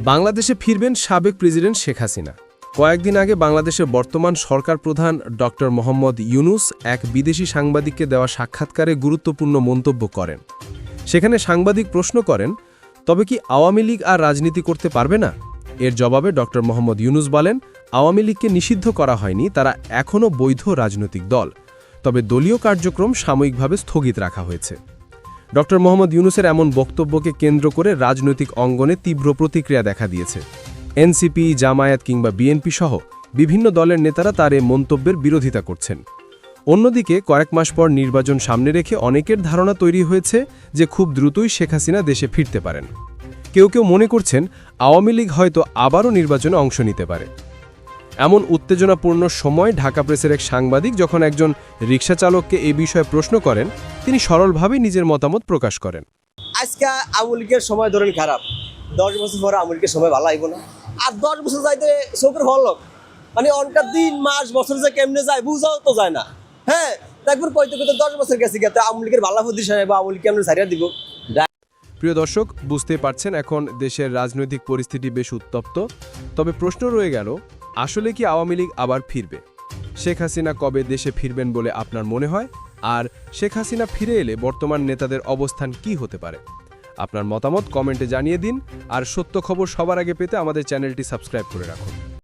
বাংলাদেশে ফিরবেন সাবেক প্রেসিডেন্ট শেখ হাসিনা। কয়েকদিন আগে বাংলাদেশের বর্তমান সরকার প্রধান ডক্টর মোহাম্মদ ইউনুস এক বিদেশি সাংবাদিককে দেওয়া সাক্ষাৎকারে গুরুত্বপূর্ণ মন্তব্য করেন। সেখানে সাংবাদিক প্রশ্ন করেন, তবে কি আওয়ামী লীগ আর রাজনীতি করতে পারবে না? এর জবাবে ডক্টর মোহাম্মদ ইউনুস বলেন, আওয়ামী লীগকে নিষিদ্ধ করা হয়নি, তারা এখনও বৈধ রাজনৈতিক দল, তবে দলীয় কার্যক্রম সাময়িকভাবে স্থগিত রাখা হয়েছে। ডক্টর মোহাম্মদ ইউনুসের এমন বক্তব্যকে কেন্দ্র করে রাজনৈতিক অঙ্গনে তীব্র প্রতিক্রিয়া দেখা দিয়েছে। এনসিপি, জামায়াত কিংবা বিএনপি সহ বিভিন্ন দলের নেতারা তার এ মন্তব্যের বিরোধিতা করছেন। অন্যদিকে কয়েক মাস পর নির্বাচন সামনে রেখে অনেকের ধারণা তৈরি হয়েছে যে খুব দ্রুতই শেখ হাসিনা দেশে ফিরতে পারেন। কেউ কেউ মনে করছেন আওয়ামী লীগ হয়তো আবারও নির্বাচনে অংশ নিতে পারে। এমন উত্তেজনাপূর্ণ সময় ঢাকা প্রেসের এক সাংবাদিক যখন একজন রিকশা চালককে এই বিষয়ে প্রশ্ন করেন, তিনি সরলভাবে নিজের মতামত প্রকাশ করেন। আজকে আওয়ামী লীগের সময় ধরেন খারাপ, 10 বছর পরে আওয়ামী লীগের সময় ভালো আইব না। আর 10 বছর যাইতে চোখের ফলক, মানে অনকা দিন মাস বছর যে কেমনে যায় বুঝাও তো যায় না। হ্যাঁ, তারপর কইতে কইতে 10 বছর গেছে গেতে আওয়ামী লীগের ভালো প্রতিষ্ঠান বা আওয়ামী লীগ কেমনে ছাড়িয়ে দিব। প্রিয় দর্শক, বুঝতেই পারছেন এখন দেশের রাজনৈতিক পরিস্থিতি বেশ উত্তপ্ত। তবে প্রশ্ন রয়ে গেল, আসলে কি আওয়ামী লীগ আবার ফিরবে? শেখ হাসিনা কবে দেশে ফিরবেন বলে আপনার মনে হয়? আর শেখ হাসিনা ফিরে এলে বর্তমান নেতাদের অবস্থান কি হতে পারে? আপনার মতামত কমেন্টে জানিয়ে দিন। আর সত্য খবর সবার আগে পেতে আমাদের চ্যানেলটি সাবস্ক্রাইব করে রাখুন।